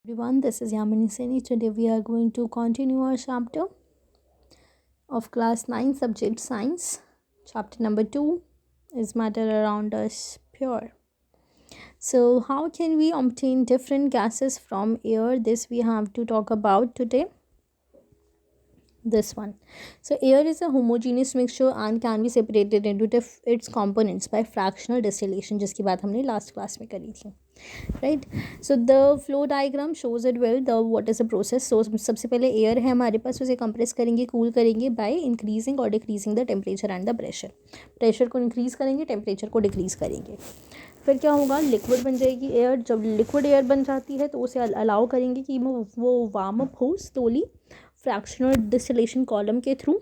Everyone, this is Yamini Seni. Today we are going to continue our chapter of class 9 subject science. Chapter number 2 is matter around us pure. So how can we obtain different gases from air? This we have to talk about today. This one. So air is a homogeneous mixture and can be separated into its components by fractional distillation, जिसकी बात हमने last class में करी थी. Right. So the flow diagram shows it well the what is the process. So सबसे पहले air है हमारे पास, उसे कंप्रेस करेंगे, कूल करेंगे बाय इंक्रीजिंग और decreasing the temperature and the pressure. Pressure को इंक्रीज़ करेंगे, टेम्परेचर को डिक्रीज़ करेंगे. फिर क्या होगा, लिक्विड बन जाएगी एयर. जब लिक्विड एयर बन जाती है तो उसे अलाउ करेंगे कि वो वार्म अप हो स्लोली फ्रैक्शनल डिस्टिलेशन कॉलम के थ्रू.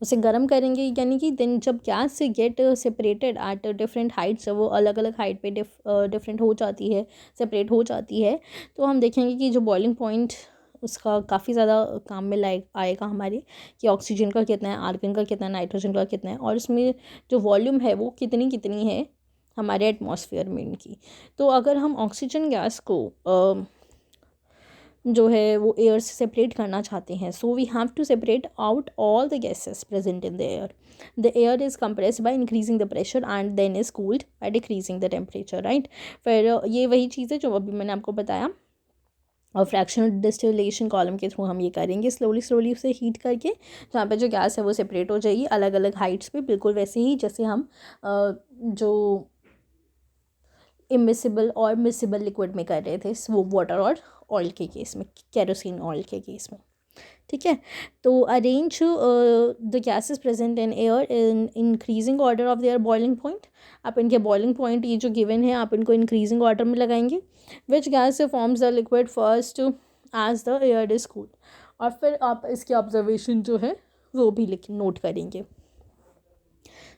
उसे गर्म करेंगे, यानी कि देन जब गैस से get separated at different Heights, वो अलग अलग हाइट पे डिफरेंट हो जाती है, सेपरेट हो जाती है, तो हम देखेंगे कि जो बॉइलिंग पॉइंट उसका काफ़ी ज़्यादा काम में आएगा हमारे, कि ऑक्सीजन का कितना है, आर्गन का कितना है, नाइट्रोजन का कितना है, और इसमें जो वॉल्यूम है वो कितनी कितनी है हमारे एटमॉस्फेयर में इनकी. तो अगर हम ऑक्सीजन गैस को जो है वो एयर से सेपरेट करना चाहते हैं, so we have to separate out all the gases present in the air. The air is compressed by increasing the pressure and then is cooled by decreasing the temperature. Right. फिर ये वही चीज़ है जो अभी मैंने आपको बताया, और फ्रैक्शनल डिस्टिलेशन कॉलम के थ्रू हम ये करेंगे, स्लोली उसे हीट करके जहाँ पे जो गैस है वो सेपरेट हो जाएगी अलग अलग हाइट्स पे, बिल्कुल वैसे ही जैसे हम जो इमिसिबल और मिसिबल लिक्विड में कर रहे थे, वो वाटर और ऑयल के केस में, केरोसिन ऑयल के केस में. ठीक है. तो arrange the gases present in air in increasing order of their boiling point. आप इनके बॉइलिंग पॉइंट ये जो गिवन है आप इनको इंक्रीजिंग ऑर्डर में लगाएंगे. Which gas forms the liquid first as the air is cool. और फिर आप इसकी ऑब्जर्वेशन जो है वो भी नोट करेंगे.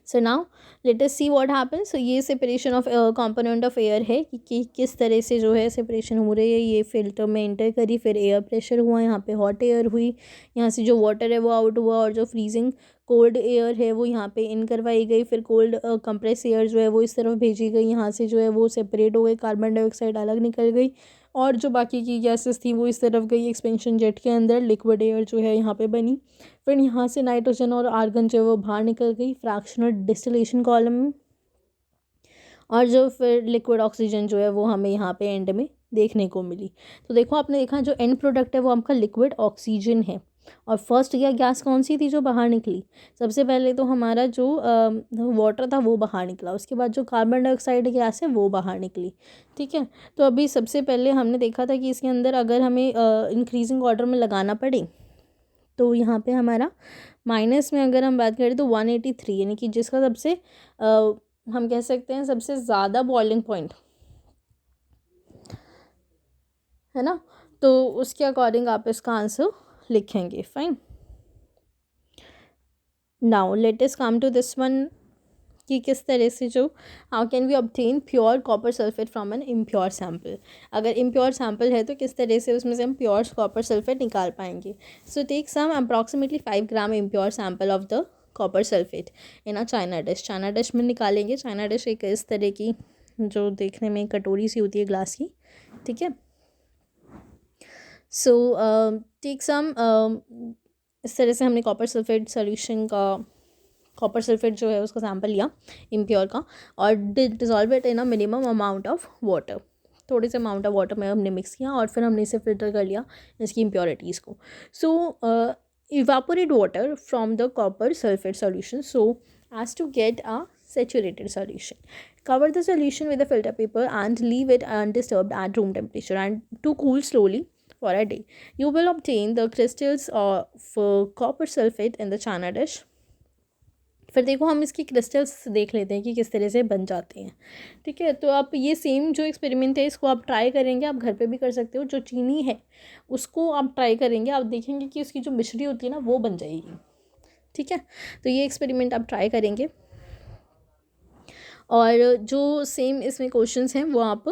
So now let us see what happens. So ये separation of component of air है कि किस तरह से जो है सेपरेशन हो रही है. ये फिल्टर में एंटर करी, फिर एयर प्रेशर हुआ, यहाँ पे हॉट एयर हुई, यहाँ से जो वाटर है वो आउट हुआ, और जो फ्रीजिंग कोल्ड एयर है वो यहाँ पे इन करवाई गई. फिर कोल्ड कंप्रेस एयर जो है वो इस तरफ भेजी गई, यहाँ से जो है वो सेपरेट हो गई, कार्बन डाइऑक्साइड अलग निकल गई, और जो बाकी की गैसेस थी वो इस तरफ गई एक्सपेंशन जेट के अंदर, लिक्विड एयर जो है यहाँ पे बनी. फिर यहाँ से नाइट्रोजन और आर्गन जो है वो बाहर निकल गई फ्रैक्शनल डिस्टिलेशन कॉलम में, और जो फिर लिक्विड ऑक्सीजन जो है वो हमें यहाँ पे एंड में देखने को मिली. तो देखो आपने देखा जो एंड प्रोडक्ट है वो आपका लिक्विड ऑक्सीजन है. और फर्स्ट गैस कौन सी थी जो बाहर निकली, सबसे पहले तो हमारा जो वाटर था वो बाहर निकला, उसके बाद जो कार्बन डाइऑक्साइड गैस है वो बाहर निकली. ठीक है. तो अभी सबसे पहले हमने देखा था कि इसके अंदर अगर हमें इंक्रीजिंग ऑर्डर में लगाना पड़े तो यहाँ पे हमारा माइनस में अगर हम बात करें तो 183, यानी कि जिसका सबसे हम कह सकते हैं सबसे ज़्यादा बॉइलिंग पॉइंट है ना, तो उसके अकॉर्डिंग आप इसका आंसर लिखेंगे. Fine. Now let us come to this one, कि किस तरह से जो how can we obtain pure copper sulphate from an impure sample. अगर इम्प्योर सैम्पल है तो किस तरह से उसमें से हम प्योर कॉपर सल्फेट निकाल पाएंगे. So take some approximately 5 gram impure sample of the copper sulphate in a china dish. China dish में निकालेंगे. चाइना डिश एक इस तरह की जो देखने में कटोरी सी होती है ग्लास की. ठीक है. सो टेक सम, इस तरह से हमने कॉपर सल्फेट सोल्यूशन का, कॉपर सल्फेट जो है उसका सैम्पल लिया इम्प्योर का, और dissolve it in a minimum amount of water. थोड़े से अमाउंट ऑफ वाटर में हमने मिक्स किया और फिर हमने इसे फिल्टर कर लिया इसकी इम्प्योरिटीज़ को. So evaporate water from the copper sulphate solution so as to get a saturated solution. Cover the solution with a filter paper and leave it undisturbed at room temperature and to cool slowly for a day. You will obtain the crystals of copper sulfate in the china dish. फिर देखो हम इसकी crystals देख लेते हैं कि किस तरह से बन जाते हैं. ठीक है. तो आप ये सेम जो एक्सपेरिमेंट है इसको आप ट्राई करेंगे, आप घर पे भी कर सकते हो. जो चीनी है उसको आप ट्राई करेंगे, आप देखेंगे कि उसकी जो मिश्री होती है ना वो बन जाएगी. ठीक है. तो ये एक्सपेरिमेंट आप ट्राई करेंगे, और जो सेम इसमें क्वेश्चंस हैं वो आप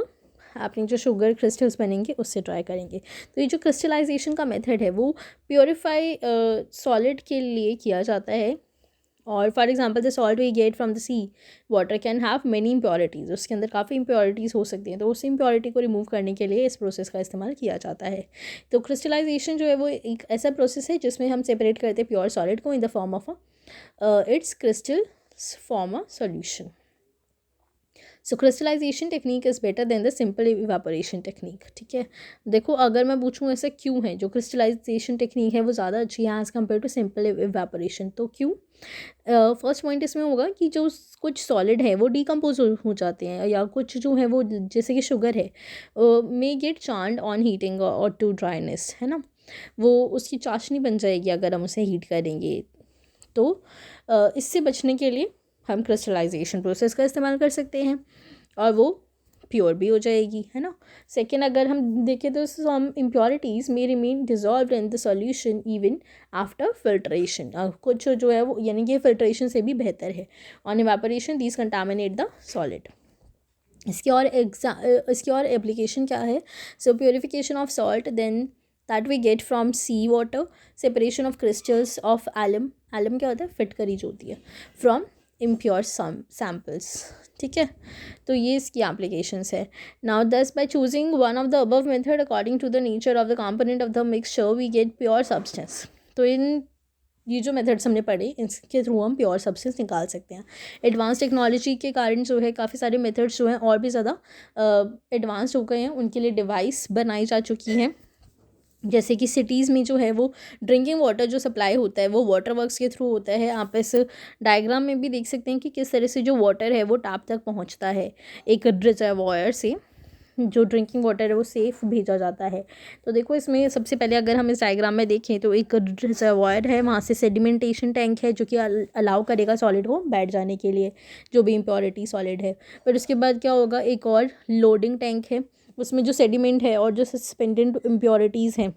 अपनी जो शुगर क्रिस्टल्स बनेंगे उससे ट्राई करेंगे. तो ये जो क्रिस्टलाइजेशन का मेथड है वो प्योरीफाई सॉलिड के लिए किया जाता है, और for example the salt we get from the sea water can have many impurities, उसके अंदर काफ़ी इम्प्योरिटीज़ हो सकती हैं, तो उस इम्प्योरिटी को रिमूव करने के लिए इस प्रोसेस का इस्तेमाल किया जाता है। तो क्रिस्टलाइजेशन जो है वो एक ऐसा प्रोसेस है जिसमें हम सेपरेट करते हैं प्योर सॉलिड को in the form of its crystal form a solution. So crystallisation technique is better than the simple evaporation technique. ठीक है, देखो अगर मैं पूछूँ ऐसा क्यों है, जो क्रिस्टलाइजेशन टेक्निक है वो ज़्यादा अच्छी है as compare to simple evaporation, तो क्यों? फर्स्ट पॉइंट इसमें होगा कि जो कुछ सॉलिड है वो डिकम्पोज हो जाते हैं, या कुछ जो है वो जैसे कि शुगर है may get charred on heating और टू ड्राइनेस, है ना, वो उसकी चाशनी बन जाएगी अगर हम उसे हीट करेंगे। तो इससे बचने के लिए हम क्रिस्टलाइजेशन प्रोसेस का इस्तेमाल कर सकते हैं और वो प्योर भी हो जाएगी, है ना। सेकेंड, अगर हम देखें तो some impurities may remain dissolve in the solution even after filtration, कुछ जो है वो यानी कि फिल्ट्रेशन से भी बेहतर है। On evaporation these contaminate the solid. इसकी और एप्लीकेशन क्या है? So purification of salt then that we get from sea water, separation of crystals of alum, alum क्या होता है? फिटकरी जो होती है, फ्रॉम इम्प्योर सैम्पल्स। ठीक है, तो ये इसकी एप्लीकेशंस है। Now thus by choosing one of the above method according to the nature of the component of the mixture we get pure substance. तो ये जो मेथड्स हमने पढ़े इसके थ्रू हम प्योर सब्सटेंस निकाल सकते हैं। एडवांस टेक्नोलॉजी के कारण जो है काफ़ी सारे मेथड्स जो हैं और भी ज़्यादा एडवांस हो गए हैं, उनके लिए डिवाइस बनाई जा चुकी हैं। जैसे कि सिटीज़ में जो है वो ड्रिंकिंग वाटर जो सप्लाई होता है वो वाटर वर्क्स के थ्रू होता है। आप इस डायग्राम में भी देख सकते हैं कि किस तरह से जो वाटर है वो टैप तक पहुंचता है, एक रिजर्वॉयर से जो ड्रिंकिंग वाटर है वो सेफ़ भेजा जाता है। तो देखो इसमें सबसे पहले अगर हम इस डायग्राम में देखें तो एक रिजर्वॉयर है, वहाँ से सेडिमेंटेशन टैंक है जो कि अलाउ करेगा सॉलिड को बैठ जाने के लिए, जो भी इम्प्योरिटी सॉलिड है। फिर उसके बाद क्या होगा, एक और लोडिंग टैंक है, उसमें जो सेडिमेंट है और जो सस्पेंडेड इम्प्योरिटीज़ हैं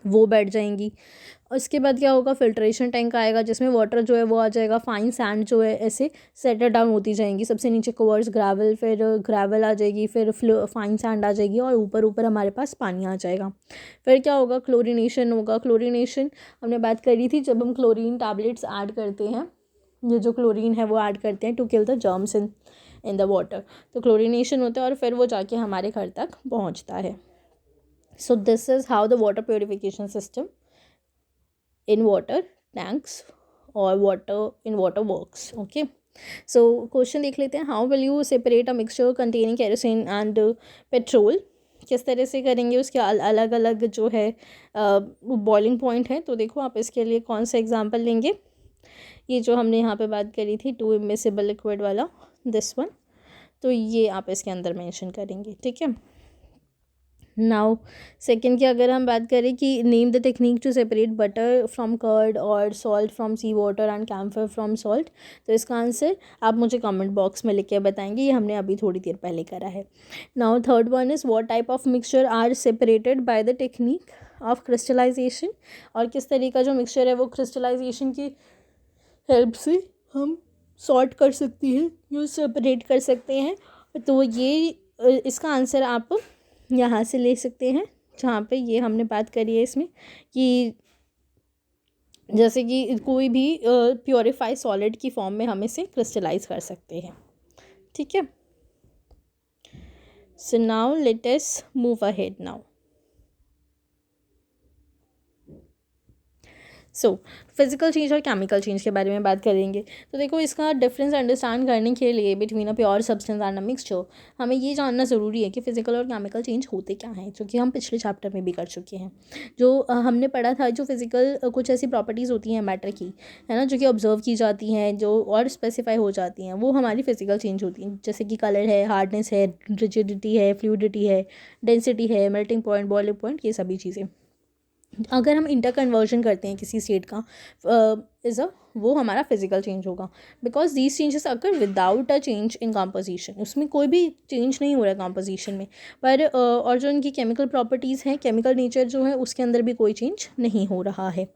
वो बैठ जाएंगी। उसके बाद क्या होगा, फिल्ट्रेशन टैंक आएगा जिसमें वाटर जो है वो आ जाएगा, फाइन सैंड जो है ऐसे सेटल डाउन होती जाएंगी, सबसे नीचे कोवर्स ग्रेवल, फिर ग्रेवल आ जाएगी, फिर फाइन सैंड आ जाएगी और ऊपर ऊपर हमारे पास पानी आ जाएगा। फिर क्या होगा, क्लोरीनेशन होगा। क्लोरीनेशन हमने बात करी थी जब हम क्लोरीन टैबलेट्स ऐड करते हैं, ये जो क्लोरीन है वो ऐड करते हैं to kill the germs in the water, तो क्लोरीनेशन होता है और फिर वो जाके हमारे घर तक पहुँचता है। So this is how the water purification system in water tanks or in water works. Okay, so question देख लेते हैं, how will you separate a mixture containing kerosene and petrol? किस तरह से करेंगे, उसके अलग अलग जो है बॉइलिंग पॉइंट है। तो देखो आप इसके लिए कौन सा एग्जांपल लेंगे, ये जो हमने यहाँ पे बात करी थी 2 immiscible लिक्विड वाला, दिस वन, तो ये आप इसके अंदर मेंशन करेंगे। ठीक है, नाउ सेकेंड की अगर हम बात करें कि name the technique to separate butter from curd और salt from sea water and camphor from salt, तो इसका आंसर आप मुझे कमेंट बॉक्स में लिख के बताएंगे, ये हमने अभी थोड़ी देर पहले करा है। Now third one is what type of mixture are separated by the technique of crystallisation, और किस तरह का जो मिक्सचर है वो क्रिस्टलाइजेशन की हेल्प से हम सॉर्ट कर सकते हैं, जो सेपरेट कर सकते हैं। तो ये इसका आंसर आप यहाँ से ले सकते हैं, जहाँ पे ये हमने बात करी है इसमें कि जैसे कि कोई भी प्योरीफाई सॉलिड की फॉर्म में हम इसे क्रिस्टलाइज कर सकते हैं। ठीक है, सो now let us move ahead now. So physical change और केमिकल चेंज के बारे में बात करेंगे। तो देखो इसका डिफरेंस अंडरस्टैंड करने के लिए between a pure substance and a mixture हमें ये जानना ज़रूरी है कि फिजिकल और केमिकल चेंज होते क्या हैं, जो कि हम पिछले चैप्टर में भी कर चुके हैं। जो हमने पढ़ा था, जो फिजिकल कुछ ऐसी प्रॉपर्टीज़ होती हैं मैटर की, है ना, जो कि ऑब्जर्व की जाती हैं, जो और स्पेसिफाई हो जाती हैं, वो हमारी फिजिकल चेंज होती हैं। जैसे कि कलर है, हार्डनेस है, रिजिडिटी है, फ्लूइडिटी है, डेंसिटी है, मेल्टिंग पॉइंट, बॉइलिंग पॉइंट, ये सभी चीज़ें अगर हम इंटर कन्वर्जन करते हैं किसी स्टेट का वो हमारा फिजिकल चेंज होगा, because these changes occur without a change in composition, उसमें कोई भी चेंज नहीं हो रहा है कॉम्पोजिशन में, पर और जो इनकी केमिकल प्रॉपर्टीज़ हैं, केमिकल नेचर जो है उसके अंदर भी कोई चेंज नहीं हो रहा है।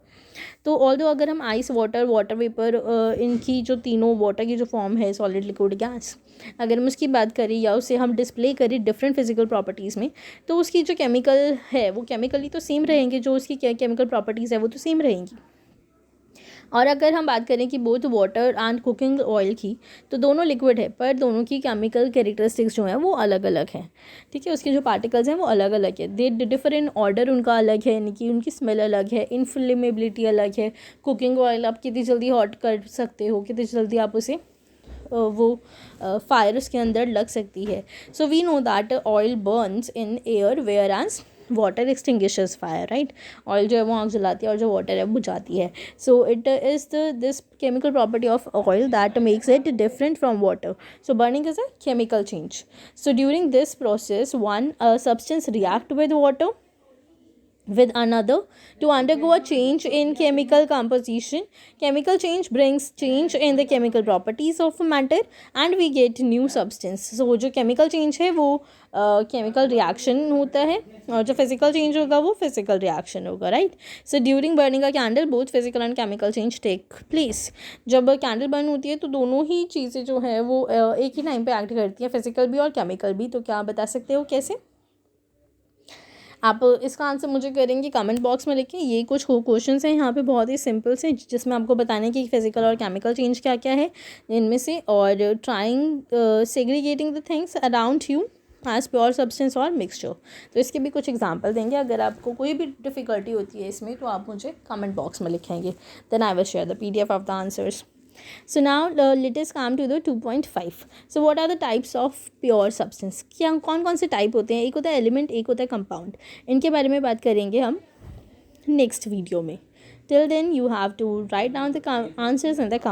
तो ऑल्दो अगर हम आइस, वाटर, वाटर वेपर, इनकी जो तीनों वाटर की जो फॉर्म है, सॉलिड, लिक्विड, गैस, अगर हम उसकी बात करें या उसे हम डिस्प्ले करें डिफरेंट फिजिकल प्रॉपर्टीज़ में, तो उसकी जो केमिकल है वो केमिकली तो सेम रहेंगे, जो उसकी केमिकल प्रॉपर्टीज़ है वो तो सेम रहेंगी। और अगर हम बात करें कि both water and cooking oil की, तो दोनों लिक्विड है पर दोनों की केमिकल कैरेक्टरिस्टिक्स जो हैं वो अलग अलग हैं, ठीक है। उसके जो पार्टिकल्स हैं वो अलग अलग है, दे डिफर इन ऑर्डर, उनका अलग है, यानी कि उनकी स्मेल अलग है, इनफ्लेमेबिलिटी अलग है। कुकिंग ऑयल आप कितनी जल्दी हॉट कर सकते हो, कितनी जल्दी आप उसे वो फायर उसके अंदर लग सकती है। So we know that oil burns in air whereas water extinguishes fire, right. Oil जो है वो आग जलाती है और जो वाटर है बुझाती है। So it is this chemical property of oil that makes it different from water. So burning is a chemical change. So during this process, one substance react with water with another to undergo a change in chemical composition. Chemical change brings change in the chemical properties of matter and we get new substance. So जो chemical change है वो chemical reaction होता है और जो physical change होगा वो physical reaction होगा, right. So during burning a candle both physical and chemical change take place. जब कैंडल बर्न होती है तो दोनों ही चीज़ें जो है वो एक ही टाइम पे एक्ट करती हैं, फिजिकल भी और केमिकल भी। तो क्या आप बता सकते हो कैसे? आप इसका आंसर मुझे करेंगे कमेंट बॉक्स में लिखें। ये कुछ क्वेश्चन हैं यहाँ पे बहुत ही सिंपल से, जिसमें आपको बताने की फिजिकल और केमिकल चेंज क्या क्या है इनमें से, और trying segregating the things around you as pure substance और मिक्सचर। तो इसके भी कुछ एग्जांपल देंगे। अगर आपको कोई भी डिफ़िकल्टी होती है इसमें तो आप मुझे कमेंट बॉक्स में लिखेंगे, then I will share the PDF of the answers. So now let us come to the 2.5. So what are the types of pure substance? क्या कौन कौन से टाइप होते हैं? एक होता है एलिमेंट, एक होता है कंपाउंड। इनके बारे में बात करेंगे हम नेक्स्ट वीडियो में। Till then you have to write down the answers in the comment.